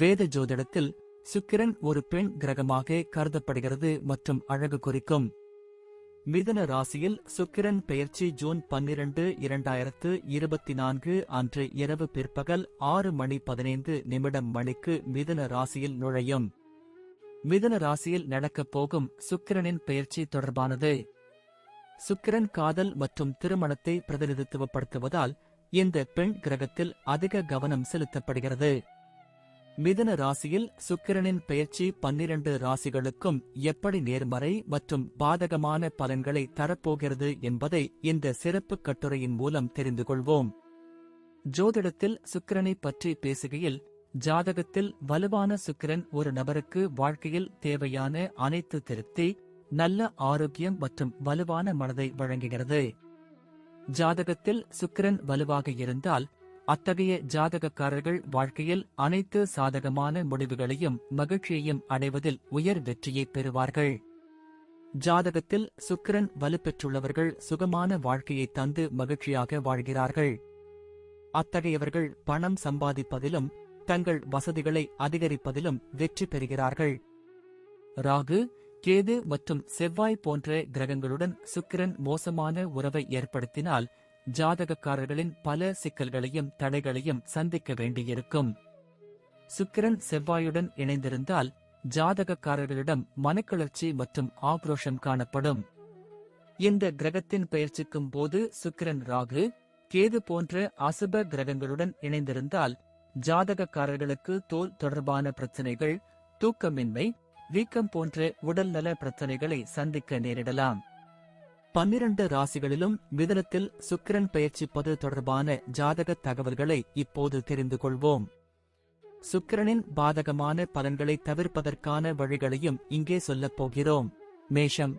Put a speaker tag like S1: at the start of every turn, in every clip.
S1: வேத ஜோதிடத்தில் சுக்கிரன் ஒரு பெண் கிரகமாக கருதப்படுகிறது மற்றும் அழகு குறிக்கும். மிதுன ராசியில் சுக்கிரன் பெயர்ச்சி ஜூன் 12, 2024 அன்று இரவு பிற்பகல் 6:15 மணிக்கு மிதுன ராசியில் நுழையும். மிதுன ராசியில் நடக்கப் போகும் சுக்கிரனின் பெயர்ச்சி தொடர்பானது. சுக்கிரன் காதல் மற்றும் திருமணத்தை பிரதிநிதித்துவப்படுத்துவதால் இந்த பெண் கிரகத்தில் அதிக கவனம் செலுத்தப்படுகிறது. மிதுன ராசியில் சுக்கிரனின் பெயர்ச்சி 12 ராசிகளுக்கும் எப்படி நேர்மறை மற்றும் பாதகமான பலன்களை தரப்போகிறது என்பதை இந்த சிறப்பு கட்டுரையின் மூலம் தெரிந்து கொள்வோம். ஜோதிடத்தில் சுக்கிரனை பற்றி பேசுகையில், ஜாதகத்தில் வலுவான சுக்கிரன் ஒரு நபருக்கு வாழ்க்கையில் தேவையான அனைத்து திருப்தி, நல்ல ஆரோக்கியம் மற்றும் வலுவான மனதை வழங்குகிறது. ஜாதகத்தில் சுக்கிரன் வலுவாக இருந்தால் அத்தகைய ஜாதகக்காரர்கள் வாழ்க்கையில் அனைத்து சாதகமான முடிவுகளையும் மகிழ்ச்சியையும் அடைவதில் உயர் வெற்றியை பெறுவார்கள். ஜாதகத்தில் சுக்கிரன் வலுப்பெற்றுள்ளவர்கள் சுகமான வாழ்க்கையை தந்து மகிழ்ச்சியாக வாழ்கிறார்கள். அத்தகையவர்கள் பணம் சம்பாதிப்பதிலும் தங்கள் வசதிகளை அதிகரிப்பதிலும் வெற்றி பெறுகிறார்கள். ராகு, கேது மற்றும் செவ்வாய் போன்ற கிரகங்களுடன் சுக்கிரன் மோசமான உறவை ஏற்படுத்தினால் ஜாதகக்காரர்களின் பல சிக்கல்களையும் தடைகளையும் சந்திக்க வேண்டியிருக்கும். சுக்கிரன் செவ்வாயுடன் இணைந்திருந்தால் ஜாதகக்காரர்களிடம் மனக்கிளர்ச்சி மற்றும் ஆக்ரோஷம் காணப்படும். இந்த கிரகத்தின் பெயர்ச்சிக்கும் போது சுக்கிரன் ராகு, கேது போன்ற அசுப கிரகங்களுடன் இணைந்திருந்தால் ஜாதகக்காரர்களுக்கு தோல் தொடர்பான பிரச்சனைகள், தூக்கமின்மை, வீக்கம் போன்ற உடல்நல பிரச்சனைகளை சந்திக்க நேரிடலாம். 12 ராசிகளிலும் மிதுனத்தில் சுக்கிரன் பெயர்ச்சிப்பது தொடர்பான ஜாதக தகவல்களை இப்போது தெரிந்து கொள்வோம். சுக்கிரனின் பாதகமான பலன்களை தவிர்ப்பதற்கான வழிகளையும் இங்கே சொல்லப் போகிறோம். மேஷம்.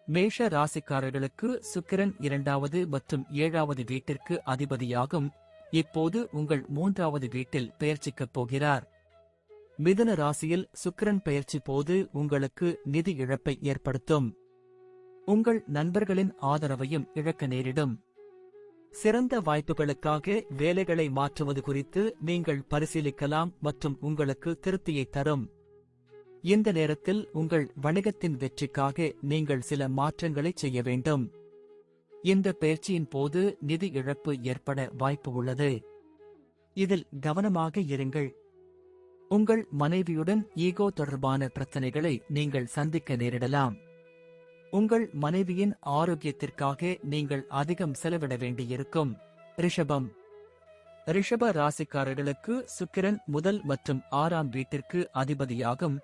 S1: மேஷ ராசிக்காரர்களுக்கு சுக்கிரன் 2வது மற்றும் 7வது வீட்டிற்கு அதிபதியாகும். இப்போது உங்கள் 3வது வீட்டில் பெயர்ச்சிக்கப் போகிறார். மிதுன ராசியில் சுக்கிரன் பெயர்ச்சி போது உங்களுக்கு நிதி இழப்பை ஏற்படுத்தும். உங்கள் நண்பர்களின் ஆதரவையும் இழக்க நேரிடும். சிறந்த வாய்ப்புகளுக்காக வேலைகளை மாற்றுவது குறித்து நீங்கள் பரிசீலிக்கலாம் மற்றும் உங்களுக்கு திருப்தியை தரும். இந்த நேரத்தில் உங்கள் வணிகத்தின் வெற்றிக்காக நீங்கள் சில மாற்றங்களை செய்ய வேண்டும். இந்த பெயர்ச்சியின் போது நிதி இழப்பு ஏற்பட வாய்ப்பு உள்ளது. இதில் கவனமாக இருங்கள். உங்கள் மனைவியுடன் ஈகோ தொடர்பான பிரச்சனைகளை நீங்கள் சந்திக்க நேரிடலாம். உங்கள் மனைவியின் ஆரோக்கியத்திற்காக நீங்கள் அதிகம் செலவிட வேண்டியிருக்கும். ரிஷபம். ரிஷப ராசிக்காரர்களுக்கு சுக்கிரன் முதல் மற்றும் 6ஆம் வீட்டிற்கு அதிபதியாகும்.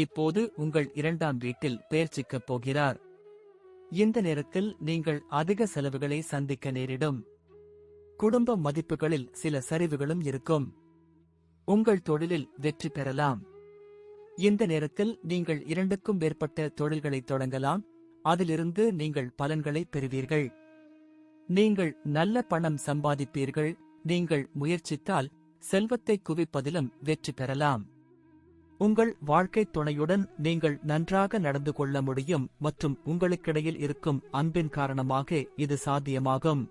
S1: இப்போது உங்கள் 2ஆம் வீட்டில் பெயர்ச்சிக்கப் போகிறார். இந்த நேரத்தில் நீங்கள் அதிக செலவுகளை சந்திக்க நேரிடும். குடும்ப மதிப்புகளில் சில சரிவுகளும் இருக்கும். உங்கள் தொழிலில் வெற்றி பெறலாம். இந்த நேரத்தில் நீங்கள் 2க்கும் மேற்பட்ட தொழில்களை தொடங்கலாம். அதிலிருந்து நீங்கள் பலன்களை பெறுவீர்கள். நீங்கள் நல்ல பணம் சம்பாதிப்பீர்கள். நீங்கள் முயற்சித்தால் செல்வத்தை குவிப்பதிலும் வெற்றி பெறலாம். உங்கள் வாழ்க்கை துணையுடன் நீங்கள் நன்றாக நடந்து கொள்ள முடியும் மற்றும் உங்களுக்கிடையில் இருக்கும் அன்பின் காரணமாக இது சாத்தியமாகும்.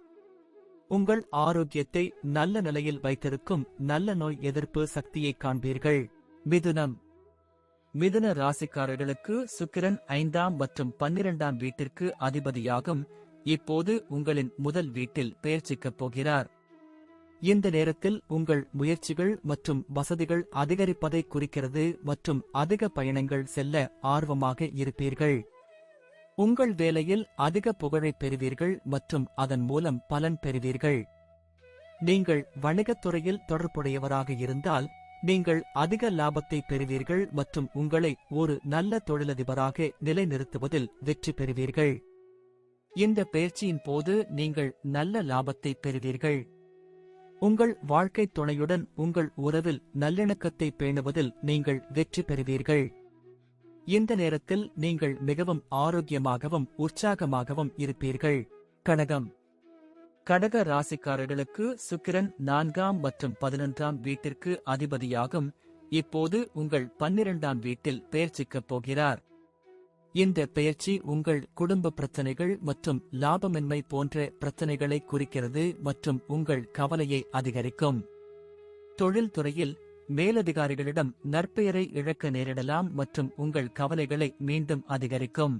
S1: உங்கள் ஆரோக்கியத்தை நல்ல நிலையில் வைத்திருக்கும் நல்ல நோய் எதிர்ப்பு சக்தியை காண்பீர்கள். மிதுனம். மிதுன ராசிக்காரர்களுக்கு சுக்கிரன் 5ஆம் மற்றும் 12ஆம் வீட்டிற்கு அதிபதியாகும். இப்போது உங்களின் முதல் வீட்டில் பெயர்ச்சிக்கப் போகிறார். இந்த நேரத்தில் உங்கள் முயற்சிகள் மற்றும் வசதிகள் அதிகரிப்பதை குறிக்கிறது மற்றும் அதிக பயணங்கள் செல்ல ஆர்வமாக இருப்பீர்கள். உங்கள் வேலையில் அதிக புகழை பெறுவீர்கள் மற்றும் அதன் மூலம் பலன் பெறுவீர்கள். நீங்கள் வணிகத்துறையில் தொடர்புடையவராக இருந்தால் நீங்கள் அதிக லாபத்தை பெறுவீர்கள் மற்றும் உங்களை ஒரு நல்ல தொழிலதிபராக நிலைநிறுத்துவதில் வெற்றி பெறுவீர்கள். இந்த பெயர்ச்சியின் போது நீங்கள் நல்ல லாபத்தை பெறுவீர்கள். உங்கள் வாழ்க்கை துணையுடன் உங்கள் உறவில் நல்லிணக்கத்தை பேணுவதில் நீங்கள் வெற்றி பெறுவீர்கள். இந்த நேரத்தில் நீங்கள் மிகவும் ஆரோக்கியமாகவும் உற்சாகமாகவும் இருப்பீர்கள். கடகம். கடக ராசிக்காரர்களுக்கு சுக்கிரன் 4ஆம் மற்றும் 11ஆம் வீட்டிற்கு அதிபதியாகும். இப்போது உங்கள் 12ஆம் வீட்டில் பெயர்ச்சிக்கப் போகிறார். இந்த பெயர்ச்சி உங்கள் குடும்ப பிரச்சனைகள் மற்றும் லாபமின்மை போன்ற பிரச்சனைகளை குறிக்கிறது மற்றும் உங்கள் கவலையை அதிகரிக்கும். தொழில் துறையில் மேலதிகாரிகளிடம் நற்பெயரை இழக்க நேரிடலாம் மற்றும் உங்கள் கவலைகளை மீண்டும் அதிகரிக்கும்.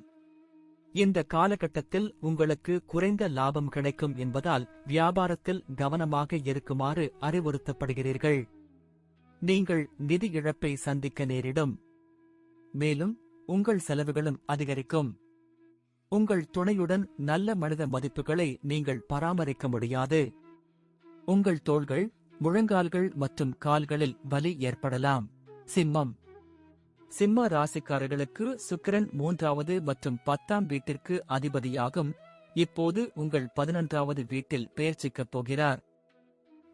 S1: இந்த காலகட்டத்தில் உங்களுக்கு குறைந்த லாபம் கிடைக்கும் என்பதால் வியாபாரத்தில் கவனமாக இருக்குமாறு அறிவுறுத்தப்படுகிறீர்கள். நீங்கள் நிதி இழப்பை சந்திக்க நேரிடும். மேலும் உங்கள் செலவுகளும் அதிகரிக்கும். உங்கள் துணையுடன் நல்ல மனித மதிப்புகளை நீங்கள் பராமரிக்க முடியாது. உங்கள் தோள்கள், முழங்கால்கள் மற்றும் கால்களில் வலி ஏற்படலாம். சிம்மம். சிம்ம ராசிக்காரர்களுக்கு சுக்கிரன் 3வது மற்றும் 10ஆம் வீட்டிற்கு அதிபதியாகும். இப்போது உங்கள் 11வது வீட்டில் பெயர்ச்சிக்கப் போகிறார்.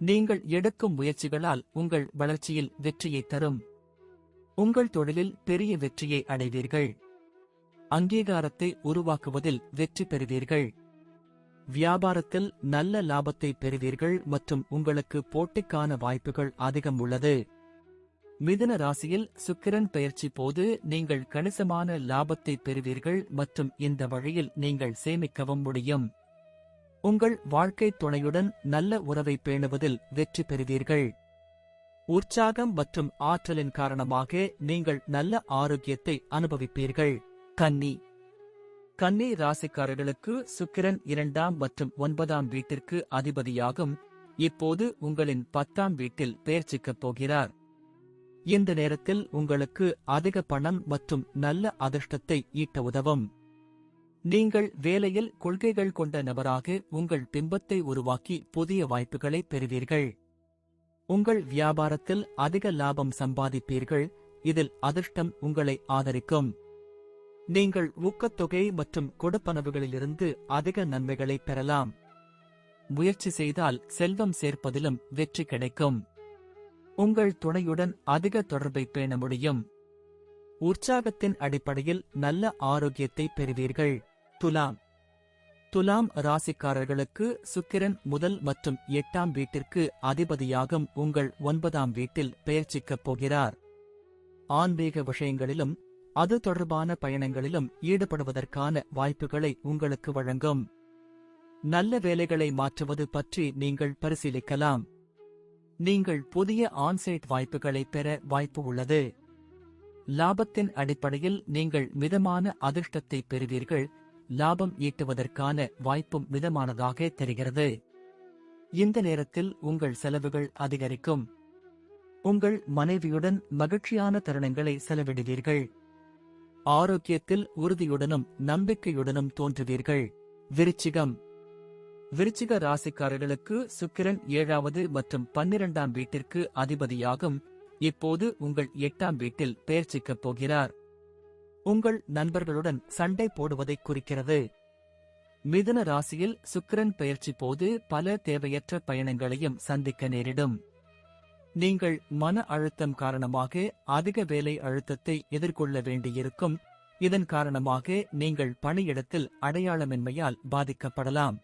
S1: நீங்கள் எடுக்கும் முயற்சிகளால் உங்கள் வளர்ச்சியில் வெற்றியை தரும். உங்கள் தொழிலில் பெரிய வெற்றியை அடைவீர்கள். அங்கீகாரத்தை உருவாக்குவதில் வெற்றி பெறுவீர்கள். வியாபாரத்தில் நல்ல லாபத்தை பெறுவீர்கள் மற்றும் உங்களுக்கு போட்டிக்கான வாய்ப்புகள் அதிகம் உள்ளது. மிதுன ராசியில் சுக்கிரன் பெயர்ச்சி போது நீங்கள் கணிசமான லாபத்தை பெறுவீர்கள் மற்றும் இந்த வழியில் நீங்கள் சேமிக்கவும் முடியும். உங்கள் வாழ்க்கை துணையுடன் நல்ல உறவை பேணுவதில் வெற்றி பெறுவீர்கள். உற்சாகம் மற்றும் ஆற்றலின் காரணமாக நீங்கள் நல்ல ஆரோக்கியத்தை அனுபவிப்பீர்கள். கன்னி. கன்னி ராசிக்காரர்களுக்கு சுக்கிரன் 2ஆம் மற்றும் 9ஆம் வீட்டிற்கு அதிபதியாகும். இப்போது உங்களின் 10ஆம் வீட்டில் பெயர்ச்சிக்கப் போகிறார். இந்த நேரத்தில் உங்களுக்கு அதிக பணம் மற்றும் நல்ல அதிர்ஷ்டத்தை ஈட்ட உதவும். நீங்கள் வேலையில் கொள்கைகள் கொண்ட நபராக உங்கள் பிம்பத்தை உருவாக்கி புதிய வாய்ப்புகளை பெறுவீர்கள். உங்கள் வியாபாரத்தில் அதிக லாபம் சம்பாதிப்பீர்கள். இதில் அதிர்ஷ்டம் உங்களை ஆதரிக்கும். நீங்கள் ஊக்கத்தொகை மற்றும் கொடுப்பனவுகளிலிருந்து அதிக நன்மைகளை பெறலாம். முயற்சி செய்தால் செல்வம் சேர்ப்பதிலும் வெற்றி கிடைக்கும். உங்கள் துணையுடன் அதிக தொடர்பை பேண முடியும். உற்சாகத்தின் அடிப்படையில் நல்ல ஆரோக்கியத்தை பெறுவீர்கள். துலாம். துலாம் ராசிக்காரர்களுக்கு சுக்கிரன் முதல் மற்றும் 8ஆம் வீட்டிற்கு அதிபதியாகும் உங்கள் 9ஆம் வீட்டில் பெயர்ச்சிக்கப் போகிறார். ஆன்மீக விஷயங்களிலும் அது தொடர்பான பயணங்களிலும் ஈடுபடுவதற்கான வாய்ப்புகளை உங்களுக்கு வழங்கும். நல்ல வேலைகளை மாற்றுவது பற்றி நீங்கள் பரிசீலிக்கலாம். நீங்கள் புதிய ஆன்சைட் வாய்ப்புகளை பெற வாய்ப்பு உள்ளது. லாபத்தின் அடிப்படையில் நீங்கள் மிதமான அதிர்ஷ்டத்தை பெறுவீர்கள். லாபம் ஈட்டுவதற்கான வாய்ப்பும் மிதமானதாக தெரிகிறது. இந்த நேரத்தில் உங்கள் செலவுகள் அதிகரிக்கும். உங்கள் மனைவியுடன் மகிழ்ச்சியான தருணங்களை செலவிடுவீர்கள். ஆரோக்கியத்தில் உறுதியுடனும் நம்பிக்கையுடனும் தோன்றுவீர்கள். விருச்சிகம். விருச்சிக ராசிக்காரர்களுக்கு சுக்கிரன் 7வது மற்றும் 12ஆம் வீட்டிற்கு அதிபதியாகும். இப்போது உங்கள் 8ஆம் வீட்டில் பெயர்ச்சிக்கப் போகிறார். உங்கள் நண்பர்களுடன் சண்டை போடுவதைக் குறிக்கிறது. மிதுன ராசியில் சுக்கிரன் பெயர்ச்சி போது பல தேவையற்ற பயணங்களையும் சந்திக்க நேரிடும். நீங்கள் மன அழுத்தம் காரணமாக அதிக வேலை அழுத்தத்தை எதிர்கொள்ள வேண்டியிருக்கும். இதன் காரணமாக நீங்கள் பணியிடத்தில் அடையாளமின்மையால் பாதிக்கப்படலாம்.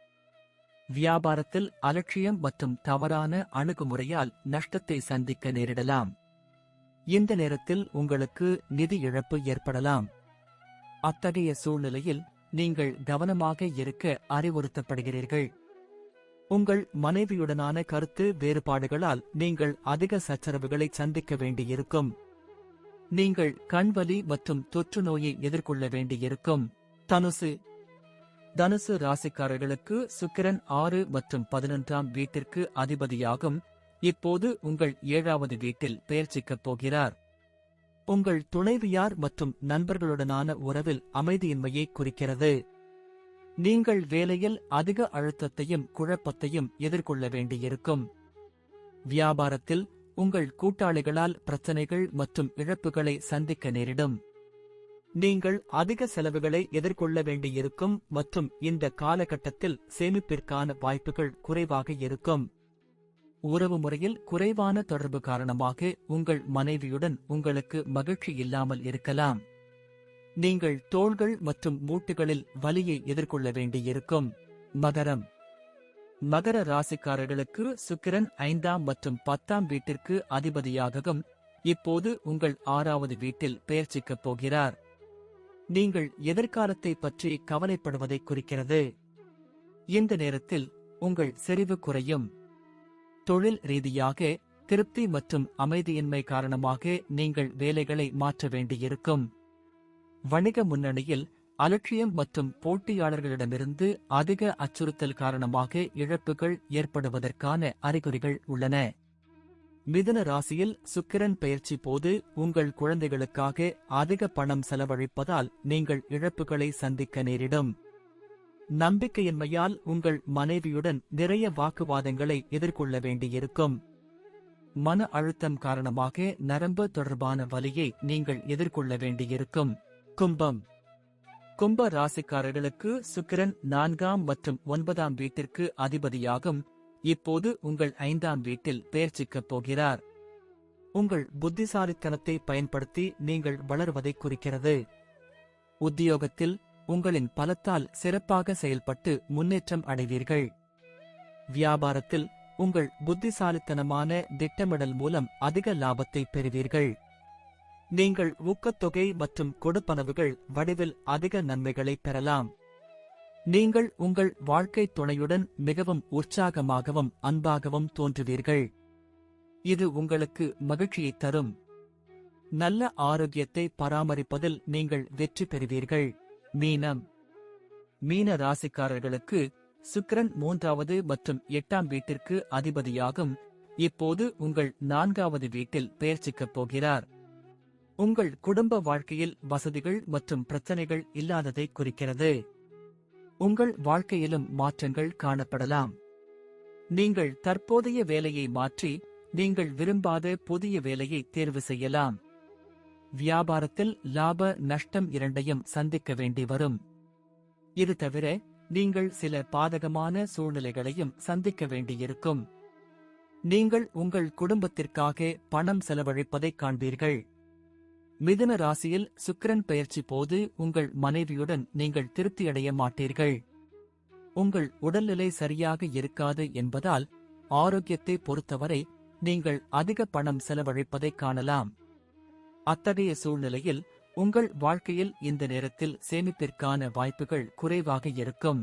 S1: வியாபாரத்தில் அலட்சியம் மற்றும் தவறான அணுகுமுறையால் நஷ்டத்தை சந்திக்க நேரிடலாம். இந்த நேரத்தில் உங்களுக்கு நிதி இழப்பு ஏற்படலாம். அத்தகைய சூழ்நிலையில் நீங்கள் கவனமாக இருக்க அறிவுறுத்தப்படுகிறீர்கள். உங்கள் மனைவியுடனான கருத்து வேறுபாடுகளால் நீங்கள் அதிக சச்சரவுகளை சந்திக்க வேண்டியிருக்கும். நீங்கள் கண்வலி மற்றும் தொற்று நோயை எதிர்கொள்ள வேண்டியிருக்கும். தனுசு. தனுசு ராசிக்காரர்களுக்கு சுக்கிரன் 6 மற்றும் 11ஆம் வீட்டிற்கு அதிபதியாகும். இப்போது உங்கள் 7வது வீட்டில் பெயர்ச்சிக்கப் போகிறார். உங்கள் துணைவியார் மற்றும் நண்பர்களுடனான உறவில் அமைதியின்மையை குறிக்கிறது. நீங்கள் வேலையில் அதிக அழுத்தத்தையும் குழப்பத்தையும் எதிர்கொள்ள வேண்டியிருக்கும். வியாபாரத்தில் உங்கள் கூட்டாளிகளால் பிரச்சனைகள் மற்றும் இழப்புகளை சந்திக்க நேரிடும். நீங்கள் அதிக செலவுகளை எதிர்கொள்ள வேண்டியிருக்கும் மற்றும் இந்த காலகட்டத்தில் சேமிப்பிற்கான வாய்ப்புகள் குறைவாக இருக்கும். உறவு முறையில் குறைவான தொடர்பு காரணமாக உங்கள் மனைவியுடன் உங்களுக்கு மகிழ்ச்சி இல்லாமல் இருக்கலாம். நீங்கள் தோள்கள் மற்றும் மூட்டுகளில் வலியை எதிர்கொள்ள வேண்டியிருக்கும். மகரம். மகர ராசிக்காரர்களுக்கு சுக்கிரன் 5ஆம் மற்றும் 10ஆம் வீட்டிற்கு அதிபதியாகவும் இப்போது உங்கள் 6வது வீட்டில் பெயர்ச்சிக்கப் போகிறார். நீங்கள் எதிர்காலத்தை பற்றி கவலைப்படுவதை குறிக்கிறது. இந்த நேரத்தில் உங்கள் செறிவு குறையும். தொழில் ரீதியாக திருப்தி மற்றும் அமைதியின்மை காரணமாக நீங்கள் வேலைகளை மாற்ற வேண்டியிருக்கும். வணிக முன்னணியில் அலட்சியம் மற்றும் போட்டியாளர்களிடமிருந்து அதிக அச்சுறுத்தல் காரணமாக இழப்புகள் ஏற்படுவதற்கான அறிகுறிகள் உள்ளன. மிதுன ராசியில் சுக்கிரன் பெயர்ச்சி போது உங்கள் குழந்தைகளுக்காக அதிக பணம் செலவழிப்பதால் நீங்கள் இழப்புகளை சந்திக்க நேரிடும். நம்பிக்கையின்மையால் உங்கள் மனைவியுடன் நிறைய வாக்குவாதங்களை எதிர்கொள்ள வேண்டியிருக்கும். மன அழுத்தம் காரணமாக நரம்பு தொடர்பான வலியை நீங்கள் எதிர்கொள்ள வேண்டியிருக்கும். கும்பம். கும்ப ராசிக்காரர்களுக்கு சுக்கிரன் 4ஆம் மற்றும் 9ஆம் வீட்டிற்கு அதிபதியாகும். இப்போது உங்கள் 5ஆம் வீட்டில் பெயர்ச்சிக்கப் போகிறார். உங்கள் புத்திசாலித்தனத்தை பயன்படுத்தி நீங்கள் வளர்வதை குறிக்கிறது. உத்தியோகத்தில் உங்களின் பலத்தால் சிறப்பாக செயல்பட்டு முன்னேற்றம் அடைவீர்கள். வியாபாரத்தில் உங்கள் புத்திசாலித்தனமான திட்டமிடல் மூலம் அதிக லாபத்தை பெறுவீர்கள். நீங்கள் ஊக்கத்தொகை மற்றும் கொடுப்பனவுகள் வடிவில் அதிக நன்மைகளை பெறலாம். நீங்கள் உங்கள் வாழ்க்கை துணையுடன் மிகவும் உற்சாகமாகவும் அன்பாகவும் தோன்றுவீர்கள். இது உங்களுக்கு மகிழ்ச்சியை தரும். நல்ல ஆரோக்கியத்தை பராமரிப்பதில் நீங்கள் வெற்றி பெறுவீர்கள். மீனம். மீன ராசிக்காரர்களுக்கு சுக்கிரன் 3வது மற்றும் 8ஆம் வீட்டிற்கு அதிபதியாகும். இப்போது உங்கள் 4வது வீட்டில் பெயர்ச்சிக்கப் போகிறார். உங்கள் குடும்ப வாழ்க்கையில் வசதிகள் மற்றும் பிரச்சனைகள் இல்லாததை குறிக்கிறது. உங்கள் வாழ்க்கையிலும் மாற்றங்கள் காணப்படலாம். நீங்கள் தற்போதைய வேலையை மாற்றி நீங்கள் விரும்பாத புதிய வேலையை தேர்வு செய்யலாம். வியாபாரத்தில் லாப நஷ்டம் இரண்டையும் சந்திக்க வேண்டி வரும். இது தவிர நீங்கள் சில பாதகமான சூழ்நிலைகளையும் சந்திக்க வேண்டியிருக்கும். நீங்கள் உங்கள் குடும்பத்திற்காக பணம் செலவழிப்பதைக் காண்பீர்கள். மிதுன ராசியில் சுக்கிரன் பெயர்ச்சி போது உங்கள் மனைவியுடன் நீங்கள் திருப்தியடைய மாட்டீர்கள். உங்கள் உடல்நிலை சரியாக இருக்காது என்பதால் ஆரோக்கியத்தை பொறுத்தவரை நீங்கள் அதிக பணம் செலவழிப்பதைக் காணலாம். அத்தகைய சூழ்நிலையில் உங்கள் வாழ்க்கையில் இந்த நேரத்தில் சேமிப்பிற்கான வாய்ப்புகள் குறைவாக இருக்கும்.